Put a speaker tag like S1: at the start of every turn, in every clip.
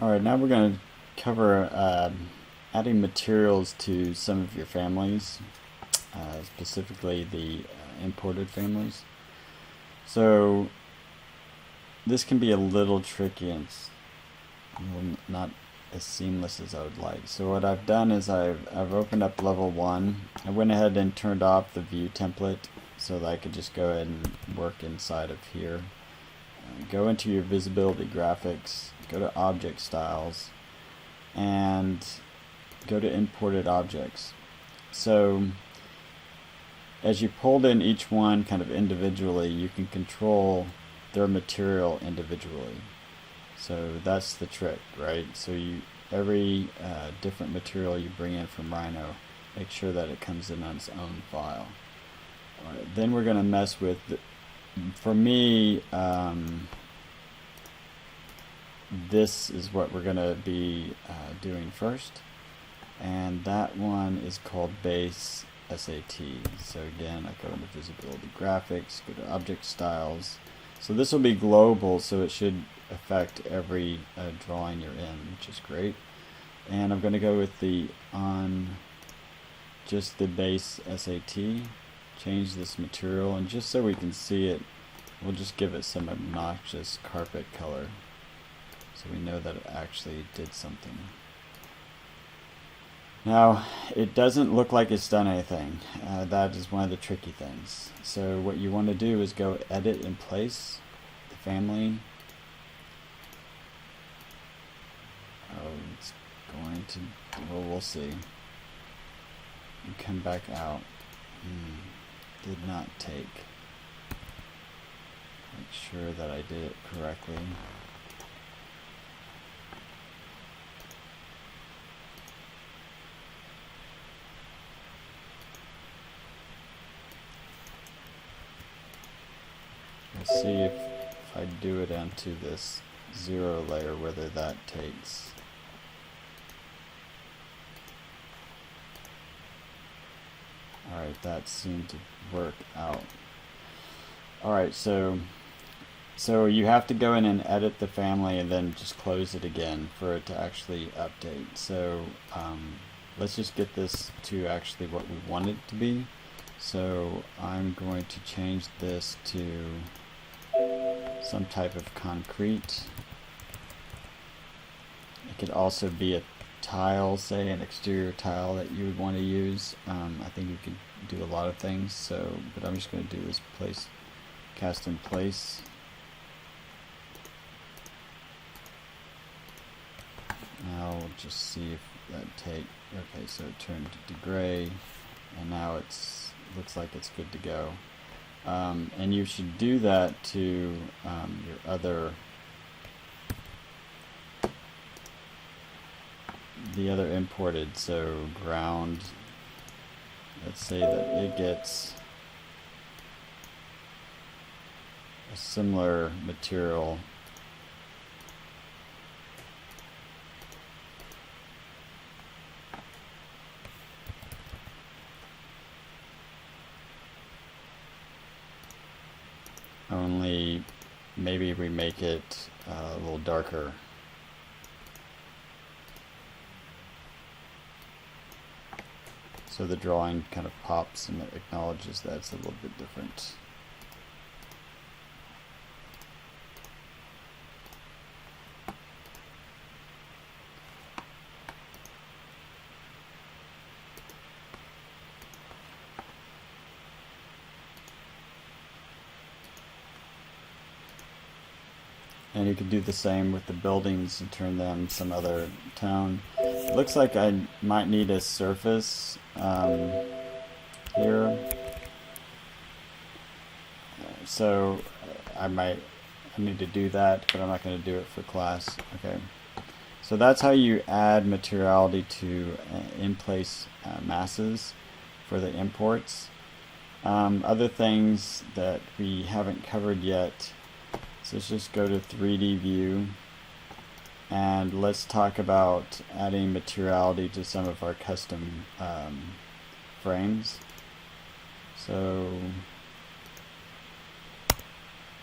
S1: Alright, now we're going to cover adding materials to some of your families, specifically the imported families. So this can be a little tricky and not as seamless as I would like. So what I've done is I've opened up level 1. I went ahead and turned off the view template so that I could just go ahead and work inside of here. Go into your visibility graphics, go to object styles, and go to imported objects. So as you pulled in each one kind of individually, you can control their material individually. So that's the trick, right? So every different material you bring in from Rhino, make sure that it comes in on its own file. All right, then we're going to mess with, for me, this is what we're going to be doing first. And that one is called base SAT. So again, I go into visibility graphics, go to object styles. So this will be global, so it should affect every drawing you're in, which is great. And I'm going to go with just the base SAT, change this material, and just so we can see it, we'll just give it some obnoxious carpet color so we know that it actually did something. Now, it doesn't look like it's done anything. That is one of the tricky things. So what you want to do is go edit in place, the family. Oh, it's going to, well, we'll see. And come back out. Did not take. Make sure that I did it correctly. Let's see if I do it onto this 0 layer, whether that takes. Alright, that seemed to work out. Alright, so you have to go in and edit the family and then just close it again for it to actually update. So let's just get this to actually what we want it to be. So I'm going to change this to some type of concrete. It could also be a tile, say an exterior tile that you would want to use. I think you could do a lot of things, so but I'm just going to do this cast in place. Now we'll just see if that okay, so it turned to gray, and now looks like it's good to go. And you should do that to your the other imported. So ground, let's say that it gets a similar material. Only maybe we make it a little darker. So the drawing kind of pops and it acknowledges that it's a little bit different. And you could do the same with the buildings and turn them some other tone. It looks like I might need a surface here. So I need to do that, but I'm not going to do it for class. Okay. So that's how you add materiality to in-place masses for the imports. Other things that we haven't covered yet. So let's just go to 3D view and let's talk about adding materiality to some of our custom frames. So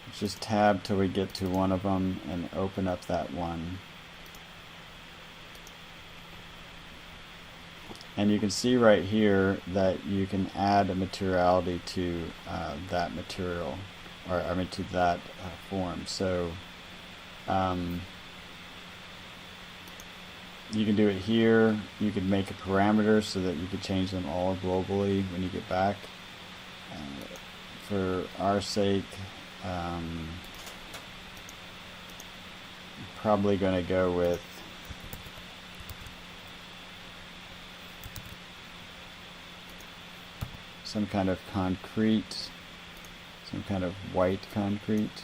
S1: let's just tab till we get to one of them and open up that one. And you can see right here that you can add a materiality to that material, or I mean to that form. So you can do it here. You could make a parameter so that you could change them all globally when you get back. For our sake, probably going to go with some kind of concrete, some kind of white concrete.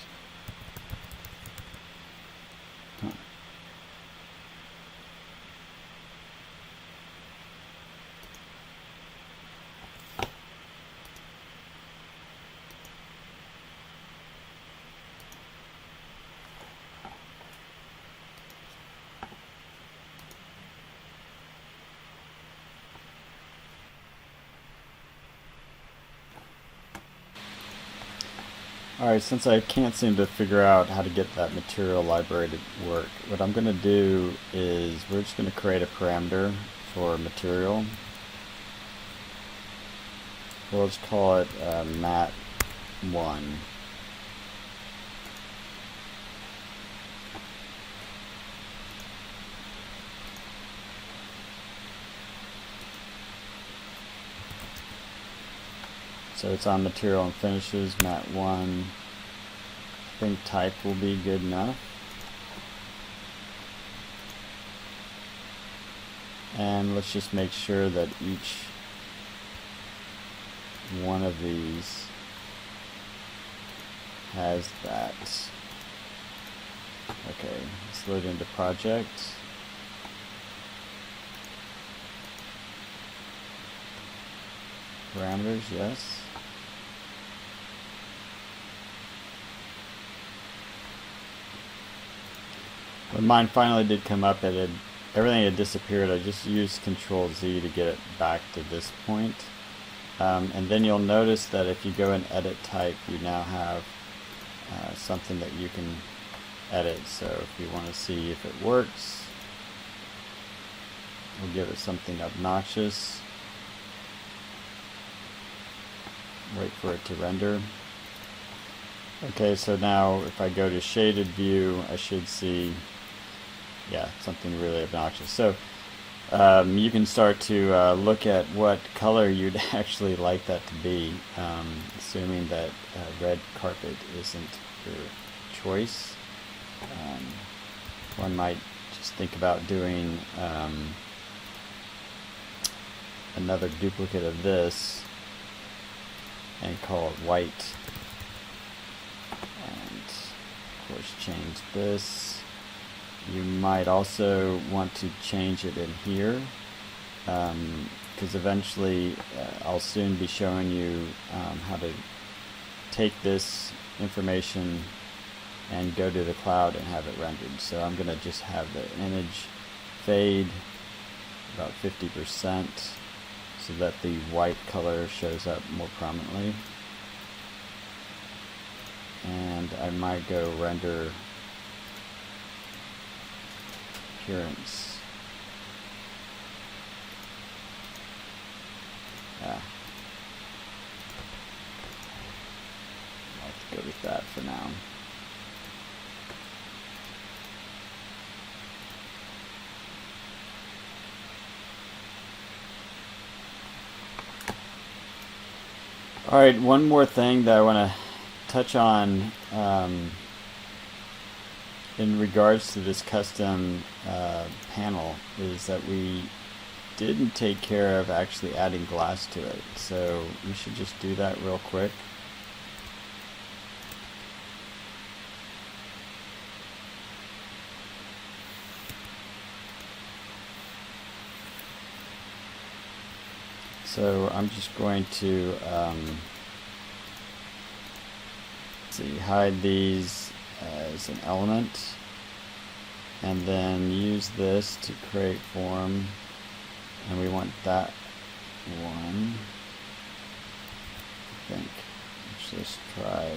S1: Alright, since I can't seem to figure out how to get that material library to work, what I'm going to do is we're just going to create a parameter for material. We'll just call it mat1. So it's on material and finishes, mat1. I think type will be good enough. And let's just make sure that each one of these has that. Okay, let's load into project. Parameters, yes. When mine finally did come up, everything had disappeared. I just used Control Z to get it back to this point. And then you'll notice that if you go and edit type, you now have something that you can edit. So if you want to see if it works, we'll give it something obnoxious. Wait for it to render. Okay, so now if I go to shaded view, I should see, yeah, something really obnoxious. So you can start to look at what color you'd actually like that to be, assuming that red carpet isn't your choice. One might just think about doing another duplicate of this and call it white, and of course change this. You might also want to change it in here, because eventually I'll soon be showing you how to take this information and go to the cloud and have it rendered. So I'm going to just have the image fade about 50%. so that the white color shows up more prominently. And I might go render appearance. I'll have to go with that for now. Alright, one more thing that I want to touch on in regards to this custom panel is that we didn't take care of actually adding glass to it. So we should just do that real quick. So I'm just going to hide these as an element, and then use this to create form, and we want that one. I think let's just try.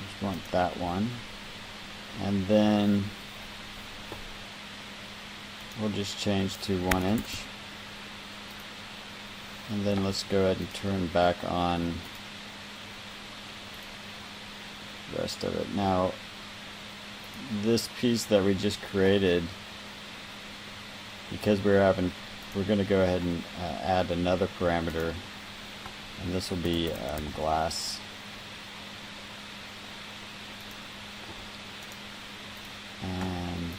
S1: Just want that one, and then we'll just change to 1 inch. And then let's go ahead and turn back on the rest of it. Now, this piece that we just created, because we're going to go ahead and add another parameter, and this will be glass. And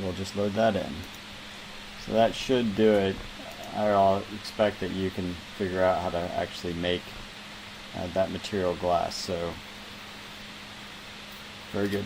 S1: we'll just load that in. So that should do it. I'll expect that you can figure out how to actually make that material glass. So very good.